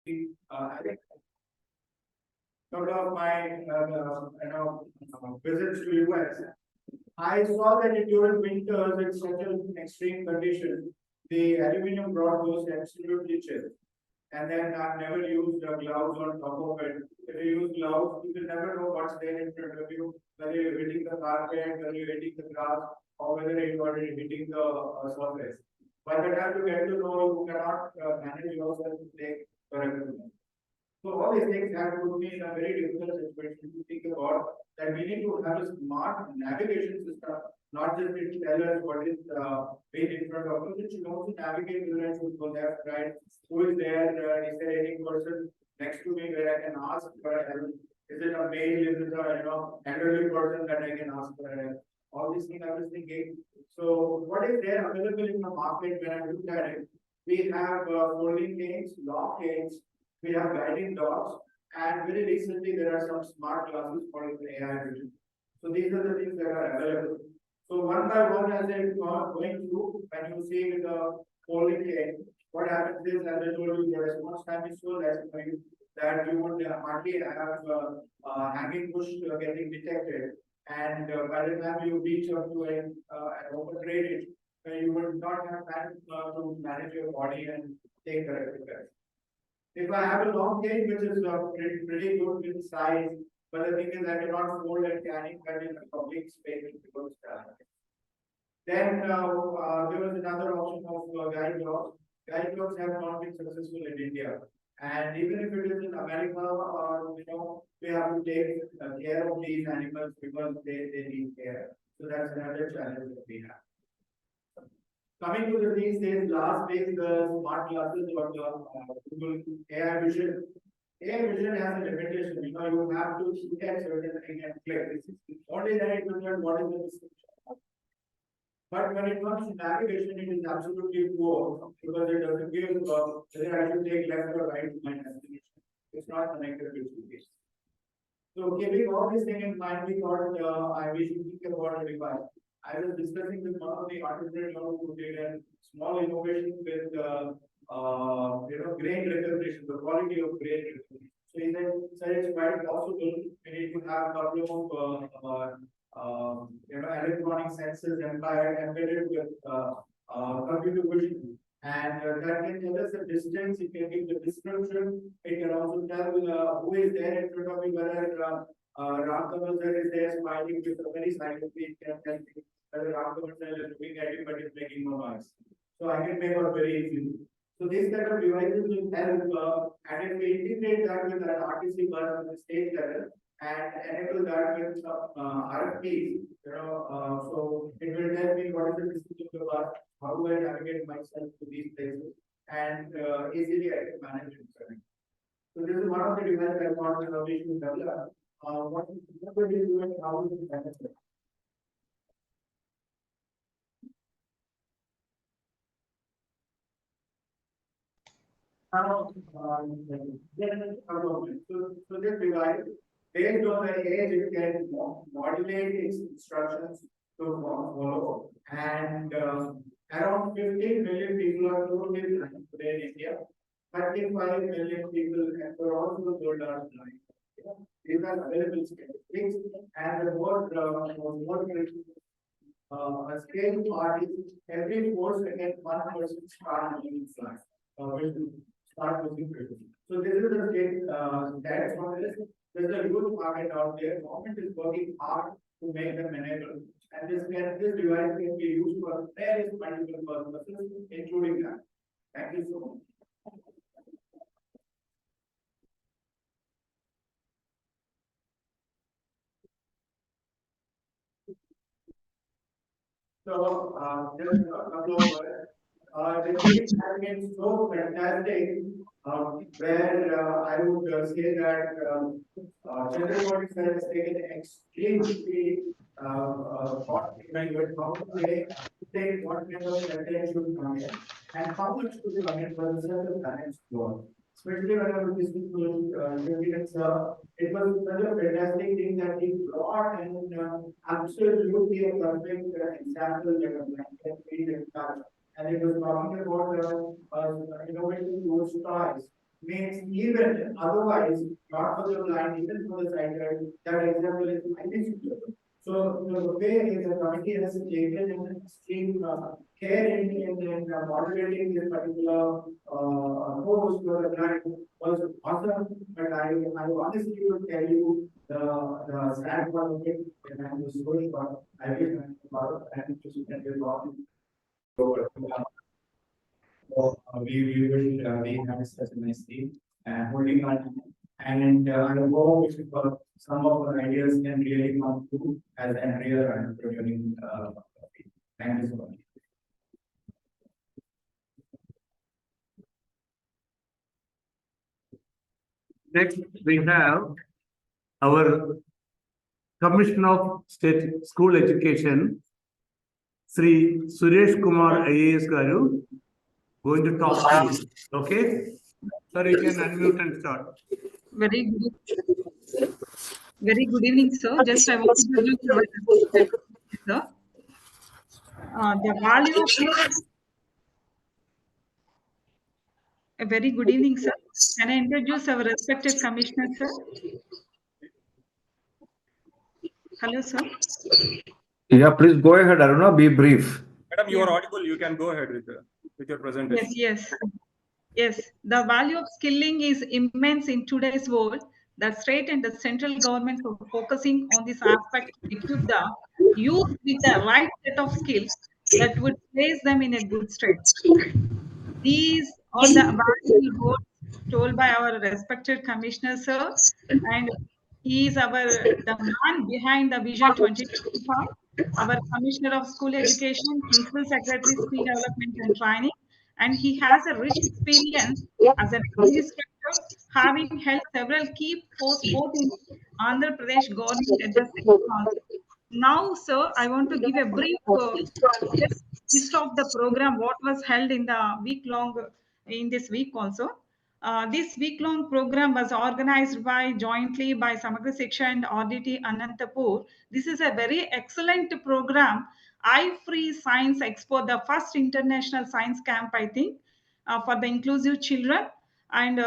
I think sort of my visits to US, I saw that during winters in such an extreme condition, the aluminum rod was absolutely chill. And then I've never used gloves on top of it. If you use gloves, you will never know what's there in front of you, whether you're hitting the carpet, whether you're hitting the grass, or whether you're already hitting the surface. By the time you get to know, you cannot manage yourself to take corrective measures. So all these things have put me in a very difficult situation to think about that we need to have a smart navigation system, not just to tell us what is being in front of us, it should also navigate the right to go left, right, who is there, is there any person next to me where I can ask for help? Is it a male, is it a elderly person that I can ask for help? All these things I was thinking. So what is there available in the market when I look at it? We have folding games, lock games, we have guiding dogs, and very recently there are some smart glasses for AI vision. So these are the things that are available. So one by one, as I'm going through, when you see with the polling game, what happens is, as I told you, the response time is so less for you that you would hardly have hanging push getting detected. And by the time you reach up to an open drainage, you would not have time to manage your body and take corrective action. If I have a long chain which is pretty good with size, but the thing is I cannot fold and carry that in a public space because then there was another option of guide dogs. Guide dogs have not been successful in India. And even if it is in America, we have to take care of these animals because they need care. So that's another challenge that we have. Coming to the these days, last days, the smart glasses or the Google AI vision. AI vision has a limitation. You have to look at certain thing and click. Only then it will learn what is the description. But when it comes to navigation, it is absolutely poor because it doesn't give whether I should take left or right to my destination. It's not connected to GPS. So keeping all these things in mind, we thought we should think about a device. I was discussing with one of the entrepreneurs who did a small innovation with grain recognition, the quality of grain recognition. So he said it's quite possible. We need to have a couple of electronic sensors embedded with computer vision. And that can tell us the distance, it can give the description, it can also tell who is there in front of me, whether Ram is there smiling with a very silently, can tell me whether Ram is looking at him but is making no noise. So I can make out very easily. So these kind of devices will help, and if we integrate that with an RTC bus on the state level and enable that with some RFPs, so it will tell me what is the distance of the bus, how do I navigate myself to these places, and easily I can manage it. So this is one of the devices I want we should develop. What will we do and how will we benefit? Now, so this device, based on the age, it can modulate its instructions to follow. And around 15 million people are totally blind today in India. 35 million people across the world are blind. These are available statistics, and the more a scale part is every 4 seconds, one person starts using flash. Will start looking pretty. So this is the state that's what it is. There's a huge market out there. Government is working hard to make them enable. And this device can be used for various multiple purposes, including that. Thank you so much. So, just a couple of words. The case has been so fantastic, where I would say that Chakshumathi sir has taken extremely thought evaluate how to take what kind of content should come in and how much to be coming for the certain talents floor. Especially when I was listening to it was such a fantastic thing that he brought and absolutely a perfect example that a blanket made and touch. And it was talking about innovating those toys makes even otherwise not for the blind, even for the sighted, that example is highly suitable. So the way the committee has taken an extreme care in moderating this particular post for the blind was awesome. But I honestly will tell you the sad part of it, and I'm the sorry part. I wish I was and to get it wrong. So we will we have such a nice team and holding on. And I hope some of our ideas can really come through as an real entrepreneurial. Thank you so much. Next, we have our Commissioner of State School Education, Sri Suresh Kumar IAS Garu, going to talk to you. Okay? Sir, you can unmute and start. Very good evening, sir. Just I want to introduce sir. The value of a very good evening, sir. Can I introduce our respected commissioner, sir? Hello, sir. Yeah, please go ahead, Aruna. Be brief. Madam, you are audible. You can go ahead with your presentation. Yes. The value of skilling is immense in today's world. The state and the central governments are focusing on this aspect to equip the youth with the right set of skills that would place them in a good state. These are the valuable words told by our respected commissioner, sir, and he is the man behind the Vision 2025, our Commissioner of School Education, Principal Secretary, Skill Development and Training, and he has a rich experience as an administrator, having held several key posts both in Andhra Pradesh government at the same time. Now, sir, I want to give a brief just gist of the program, what was held in the week long, in this week also. This week-long program was organized jointly by Samagra Shiksha and RDT Anantapur. This is a very excellent program. I-Free Science Expo, the first international science camp, I think, for the inclusive children. And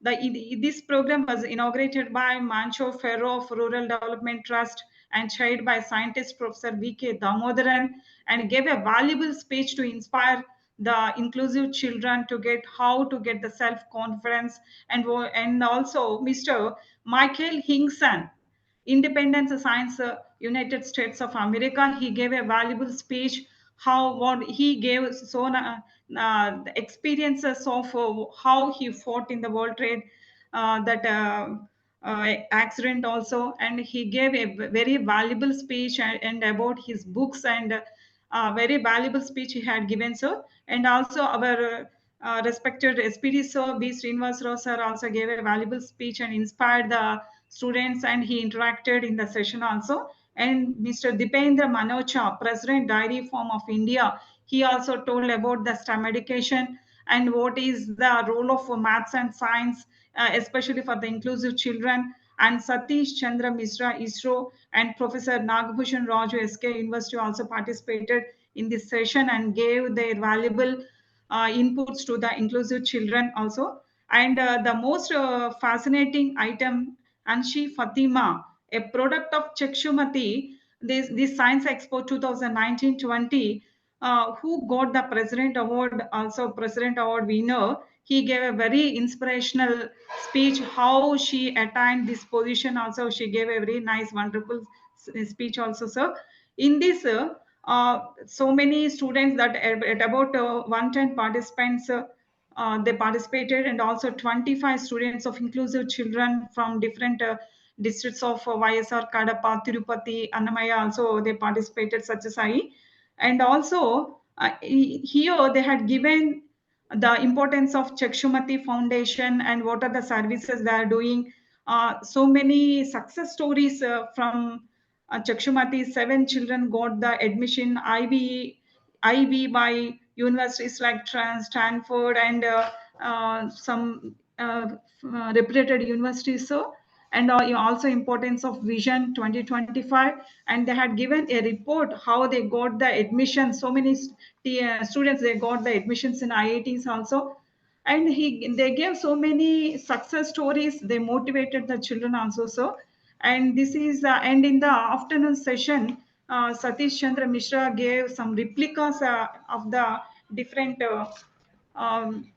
this program was inaugurated by Mancho Ferro of Rural Development Trust and chaired by scientist Professor V.K. Damodaran, and gave a valuable speech to inspire the inclusive children to get how to get the self-confidence, and also Mr. Michael Hinkson, Independence Science, United States of America. He gave a valuable speech. What he gave the experiences of how he fought in the World Trade that accident also, and he gave a very valuable speech and about his books, and very valuable speech he had given, sir. And also our respected SPD sir B Srinivas Rao sir also gave a valuable speech and inspired the students, and he interacted in the session also. And Mr. Dipendra Manocha, President Dairy Farm of India, he also told about the STEM education and what is the role of maths and science, especially for the inclusive children. And Satish Chandra Mishra, ISRO, and Professor Nagbhushan Raju, SK University, also participated in this session and gave their valuable inputs to the inclusive children also. And the most fascinating item, Anshi Fatima, a product of Chakshumathi, this Science Expo 2019-20, who got the President Award, also President Award winner. He gave a very inspirational speech, how she attained this position. Also, she gave a very nice, wonderful speech also, sir. In this, so many students that at about 110 participants, they participated, and also 25 students of inclusive children from different districts of YSR, Kadapa, Tirupati, Annamaya, also they participated, such as I. And also here they had given the importance of Chakshumathi Foundation and what are the services they are doing. So many success stories from Chakshumathi. 7 children got the admission IB by universities like Stanford and some reputed universities. So, and also importance of Vision 2025, and they had given a report how they got the admission. So many students, they got the admissions in IITs also. and they gave so many success stories. They motivated the children also. So, and this is and in the afternoon session, Satish Chandra Mishra gave some replicas of the different the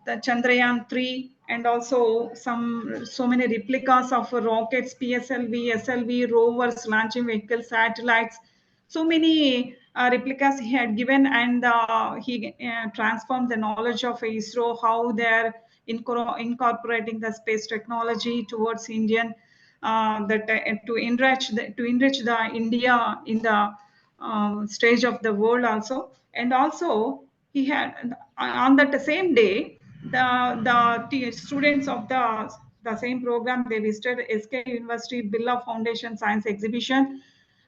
Chandrayaan 3, and also so many replicas of rockets, PSLV, SLV, rovers, launching vehicles, satellites. So many replicas he had given, and he transformed the knowledge of ISRO, how they're incorporating the space technology towards Indian, to enrich the India in the stage of the world also. And also he had on that same day, the students of the same program, they visited SK University Birla Foundation Science Exhibition,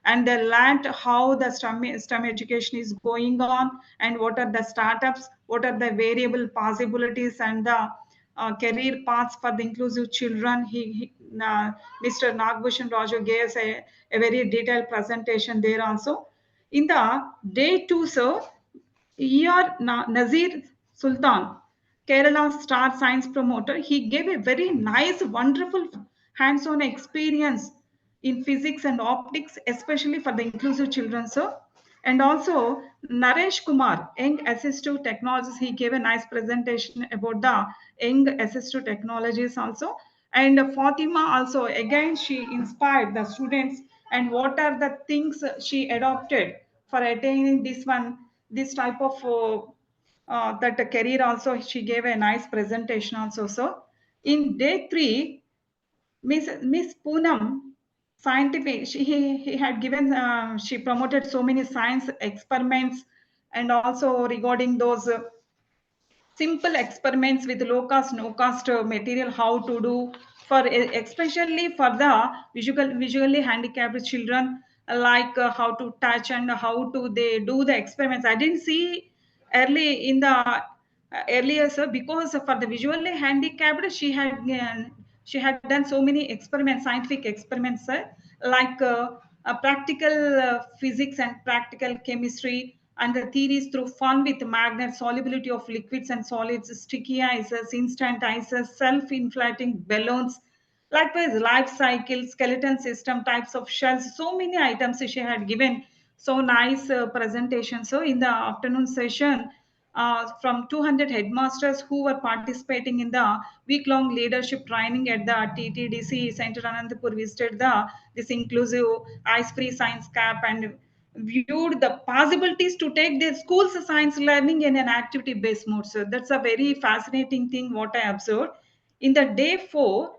and they learned how the STEM education is going on, and what are the startups, what are the variable possibilities, and the career paths for the inclusive children. Mr. Nagbhushan Raju gave us a very detailed presentation there also. In the day 2, sir, Nazir Sultan, Kerala's star science promoter, he gave a very nice, wonderful hands-on experience in physics and optics, especially for the inclusive children, sir. And also Naresh Kumar, young assistive technologies, he gave a nice presentation about the young assistive technologies also. And Fatima also, again, she inspired the students, and what are the things she adopted for attaining this type of that career also. She gave a nice presentation also. So in day 3, Miss Poonam, scientific, he had given, she promoted so many science experiments, and also regarding those simple experiments with low cost, no cost material, how to do for especially for the visually handicapped children, like how to touch and how to they do the experiments. I didn't see early in the earlier, sir, because for the visually handicapped, she had done so many experiments, scientific experiments, sir, like practical physics and practical chemistry, and the theories through fun with magnet, solubility of liquids and solids, sticky ices, instant ices, self-inflating balloons, likewise life cycle, skeleton system, types of shells, so many items she had given. So nice presentation. So in the afternoon session, from 200 headmasters who were participating in the week-long leadership training at the TTDC Center Anantapur, visited this inclusive ice-free science camp and viewed the possibilities to take their school's science learning in an activity-based mode. So that's a very fascinating thing what I observed. In the day 4,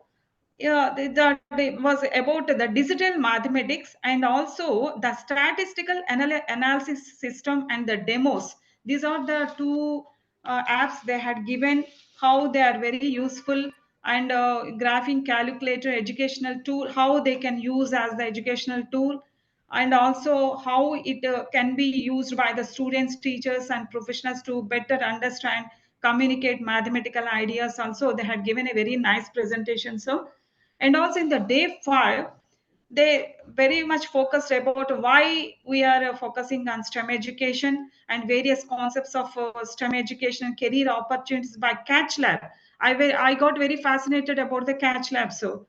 yeah, it was about the digital mathematics, and also the statistical analysis system and the demos. These are the two apps they had given, how they are very useful, and graphing calculator, educational tool, how they can use as the educational tool, and also how it can be used by the students, teachers, and professionals to better understand, communicate mathematical ideas. Also, they had given a very nice presentation. So, and also in the day 5, they very much focused about why we are focusing on STEM education and various concepts of STEM education and career opportunities by Catch Lab. I got very fascinated about the Catch Lab. So,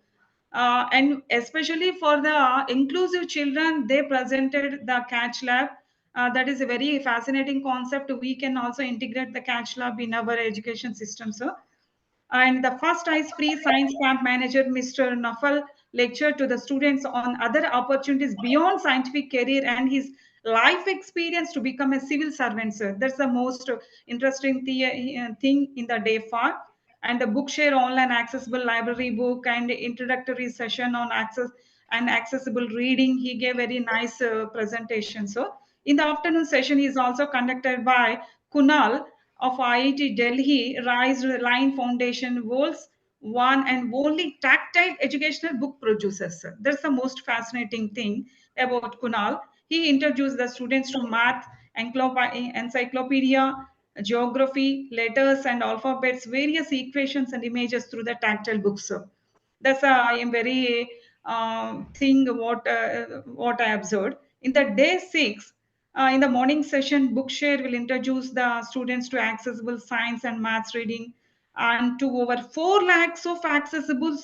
and especially for the inclusive children, they presented the Catch Lab. That is a very fascinating concept. We can also integrate the Catch Lab in our education system. So, and the first ice free science camp manager, Mr. Nafal, lectured to the students on other opportunities beyond scientific career and his life experience to become a civil servant, sir. That's the most interesting thing in the day 4. And the Bookshare online accessible library book and introductory session on access and accessible reading. He gave very nice presentation. So in the afternoon session is also conducted by Kunal of IIT Delhi, raised Line Foundation, world's one and only tactile educational book producer. Sir. That's the most fascinating thing about Kunal. He introduced the students to math, encyclopedia, geography, letters and alphabets, various equations and images through the tactile books. Sir. That's I am very thing what I observed. In the day 6, in the morning session, Bookshare will introduce the students to accessible science and maths reading, and to over 4 lakhs of accessible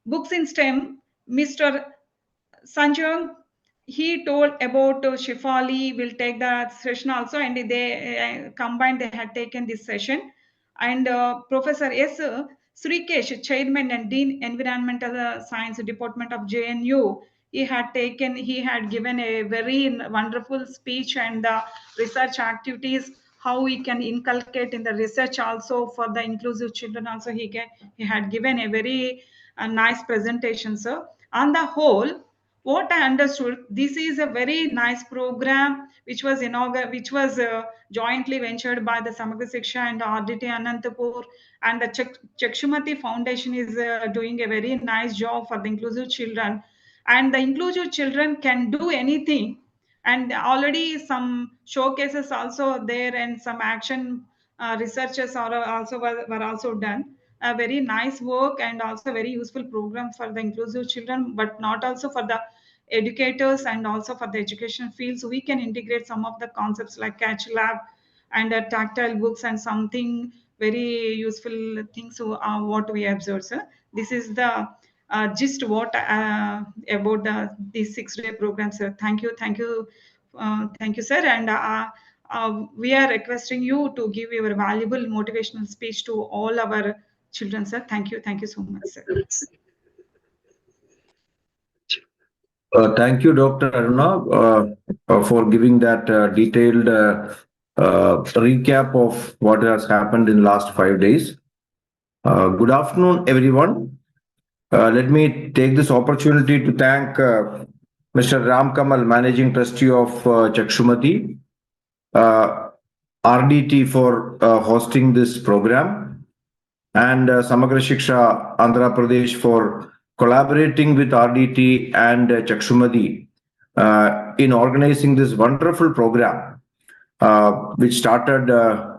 books in STEM. Mr. Sanjay, he told about Shifali will take the session also, and they combined, they had taken this session. And Professor S. Srikesh, Chairman and Dean Environmental Science Department of JNU, he had given a very wonderful speech, and the research activities, how we can inculcate in the research also for the inclusive children also, he had given a very nice presentation, sir. On the whole, what I understood, this is a very nice program which was jointly ventured by the Samagra Shiksha and RDT Anantapur, and the Chakshumathi Foundation is doing a very nice job for the inclusive children. And the inclusive children can do anything. And already some showcases also there, and some action researches were also done. A very nice work, and also very useful program for the inclusive children, but not also for the educators and also for the education field. So we can integrate some of the concepts like catch lab and tactile books and something very useful things. So what we observe, sir, this is the gist what about these 6-day programs, sir. Thank you, sir. And we are requesting you to give your valuable motivational speech to all our children, sir. Thank you so much, sir. Thank you, Dr. Aruna, for giving that detailed recap of what has happened in the last 5 days. Good afternoon, everyone. Let me take this opportunity to thank Mr. Ram Kamal, Managing Trustee of Chakshumathi, RDT for hosting this program, and Samagra Shiksha Andhra Pradesh for collaborating with RDT and Chakshumathi in organizing this wonderful program, which started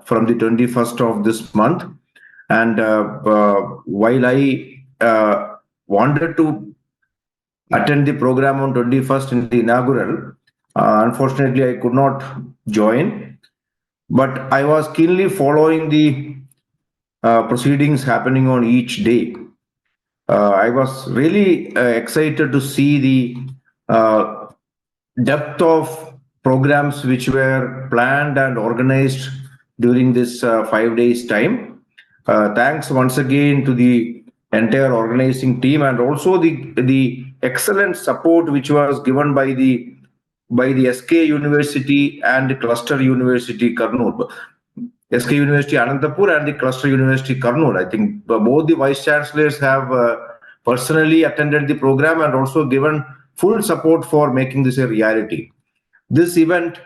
from the 21st of this month. And while I wanted to attend the program on 21st in the inaugural, unfortunately, I could not join, but I was keenly following the proceedings happening on each day. I was really excited to see the depth of programs which were planned and organized during this 5 days time. Thanks once again to the entire organizing team, and also the excellent support which was given by the SK University and the Cluster University Kurnool. SK University Anantapur and the Cluster University Kurnool. I think both the vice chancellors have personally attended the program and also given full support for making this a reality. This event,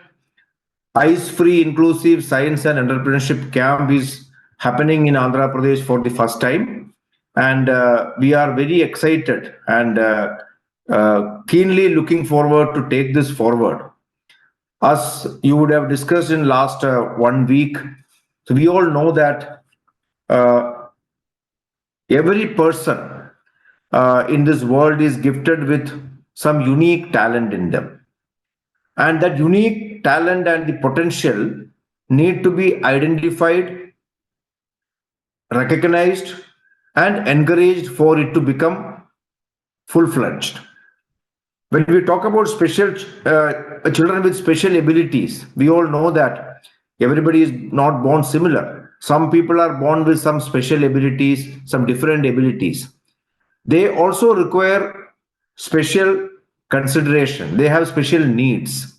ICE-free inclusive science and entrepreneurship camp, is happening in Andhra Pradesh for the first time, and we are very excited and keenly looking forward to take this forward. As you would have discussed in last 1 week, so we all know that every person in this world is gifted with some unique talent in them. And that unique talent and the potential need to be identified, recognized, and encouraged for it to become full-fledged. When we talk about special children with special abilities, we all know that everybody is not born similar. Some people are born with some special abilities, some different abilities. They also require special consideration. They have special needs.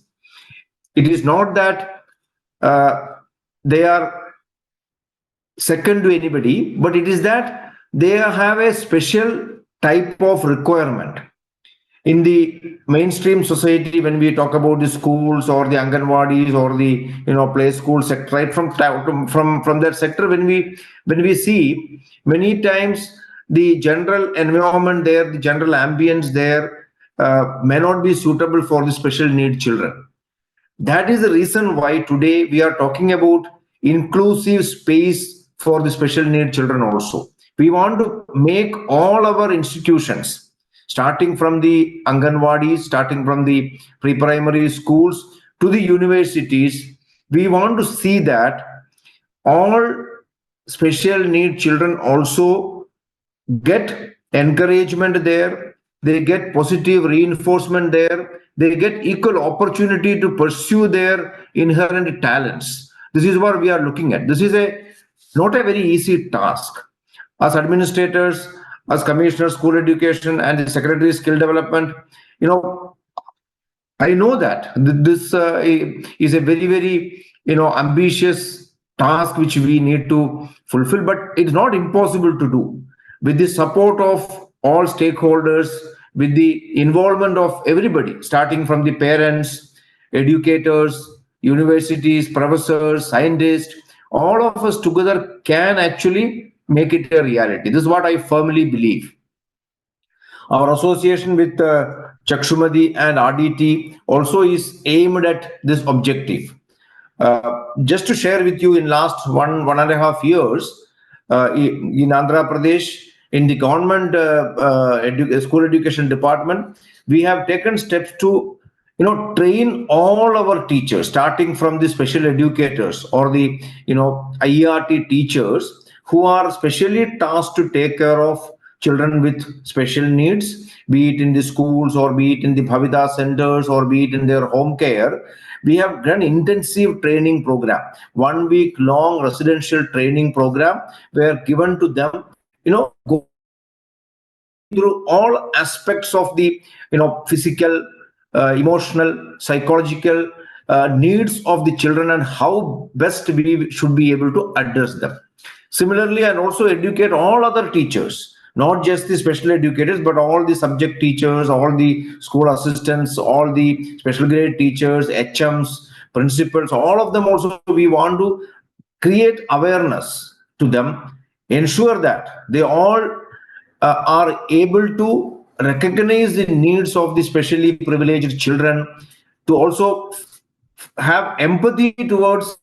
It is not that they are second to anybody, but it is that they have a special type of requirement. In the mainstream society, when we talk about the schools or the Anganwadis or the play school sector, right from that sector, when we see many times the general environment there, the general ambience there may not be suitable for the special need children. That is the reason why today we are talking about inclusive space for the special need children also. We want to make all our institutions, starting from the Anganwadis, starting from the pre-primary schools to the universities, we want to see that all special need children also get encouragement there, they get positive reinforcement there, they get equal opportunity to pursue their inherent talents. This is what we are looking at. This is not a very easy task. As administrators, as commissioners, school education, and the secretary skill development, I know that this is a very, very, ambitious task which we need to fulfill, but it's not impossible to do. With the support of all stakeholders, with the involvement of everybody, starting from the parents, educators, universities, professors, scientists, all of us together can actually make it a reality. This is what I firmly believe. Our association with Chakshumathi and RDT also is aimed at this objective. Just to share with you, in last 1.5 years, in Andhra Pradesh, in the government school education department, we have taken steps to train all our teachers, starting from the special educators or the IERT teachers who are specially tasked to take care of children with special needs, be it in the schools or be it in the Bhavita centers or be it in their home care. We have done intensive training program, 1 week long residential training program, were given to them, go through all aspects of the, physical, emotional, psychological needs of the children and how best we should be able to address them. Similarly, and also educate all other teachers, not just the special educators, but all the subject teachers, all the school assistants, all the special grade teachers, HMs, principals, all of them also, we want to create awareness to them, ensure that they all are able to recognize the needs of the specially privileged children, to also have empathy towards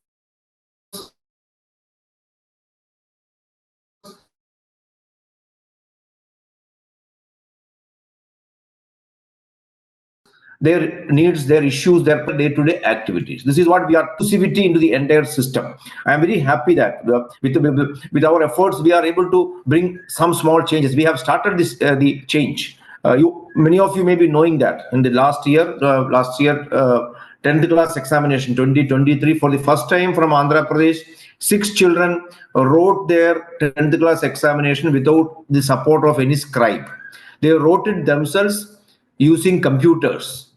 their needs, their issues, their day-to-day activities. This is what we are inclusivity into the entire system. I am very happy that with our efforts, we are able to bring some small changes. We have started this the change. Many of you may be knowing that in the last year, 10th class examination 2023, for the first time from Andhra Pradesh, 6 children wrote their 10th class examination without the support of any scribe. They wrote it themselves using computers.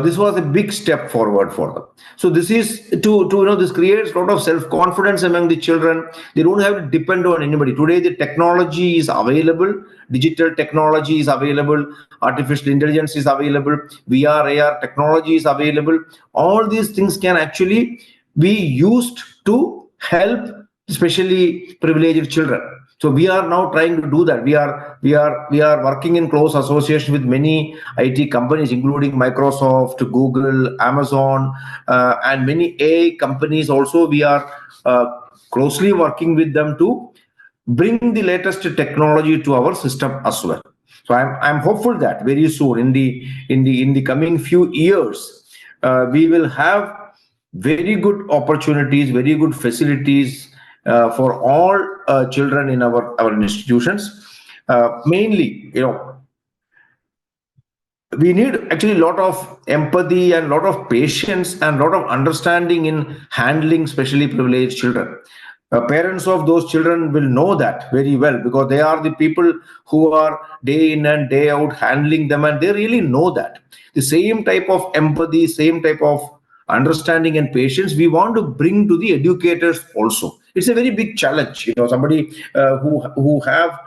This was a big step forward for them. So this is this creates a lot of self-confidence among the children. They don't have to depend on anybody. Today, the technology is available. Digital technology is available. Artificial intelligence is available. VR, AR technology is available. All these things can actually be used to help especially privileged children. So we are now trying to do that. We are working in close association with many IT companies, including Microsoft, Google, Amazon, and many AI companies. Also, we are closely working with them to bring the latest technology to our system as well. So I'm hopeful that very soon, in the coming few years, we will have very good opportunities, very good facilities for all children in our institutions. Mainly, we need actually a lot of empathy and a lot of patience and a lot of understanding in handling specially privileged children. Parents of those children will know that very well, because they are the people who are day in and day out handling them, and they really know that. The same type of empathy, same type of understanding and patience we want to bring to the educators also. It's a very big challenge. Somebody who have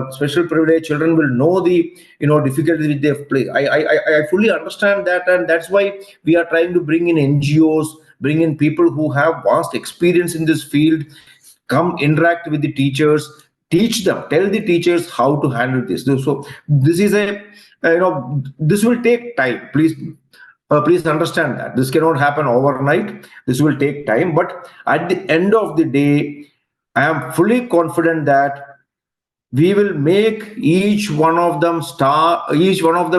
special privileged children will know the difficulties which they have played. I fully understand that, and that's why we are trying to bring in NGOs, bring in people who have vast experience in this field, come interact with the teachers, teach them, tell the teachers how to handle this. So this is this will take time. Please understand that this cannot happen overnight. This will take time, but at the end of the day, I am fully confident that we will make each one of them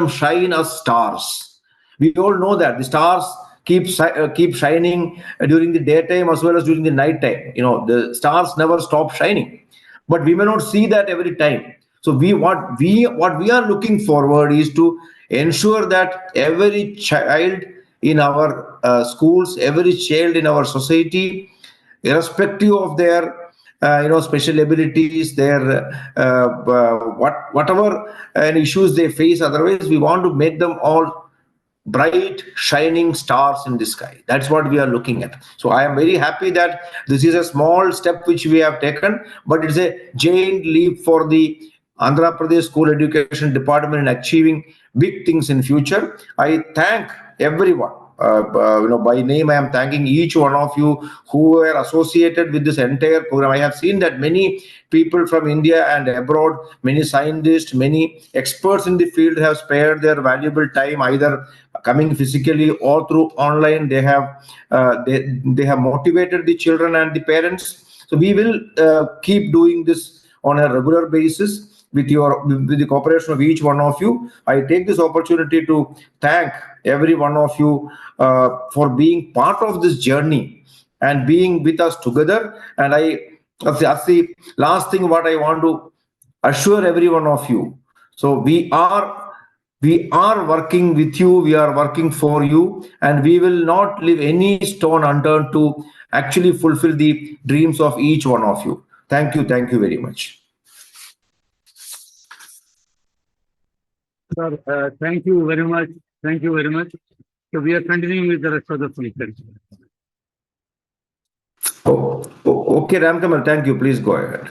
shine as stars. We all know that the stars keep shining during the daytime as well as during the night time. The stars never stop shining, but we may not see that every time. So what we are looking forward is to ensure that every child in our schools, every child in our society, irrespective of their special abilities, their whatever issues they face, otherwise we want to make them all bright shining stars in the sky. That's what we are looking at. So I am very happy that this is a small step which we have taken, but it's a giant leap for the Andhra Pradesh School Education Department in achieving big things in future. I thank everyone. By name, I am thanking each one of you who were associated with this entire program. I have seen that many people from India and abroad, many scientists, many experts in the field have spared their valuable time, either coming physically or through online. They have motivated the children and the parents. So we will keep doing this on a regular basis with the cooperation of each one of you. I take this opportunity to thank every one of you for being part of this journey and being with us together. And that's the last thing what I want to assure every one of you. So we are working with you, we are working for you, and we will not leave any stone unturned to actually fulfill the dreams of each one of you. Thank you very much. Sir, thank you very much. Thank you very much. So we are continuing with the rest of the function. Okay, Ramkamal, thank you. Please go ahead.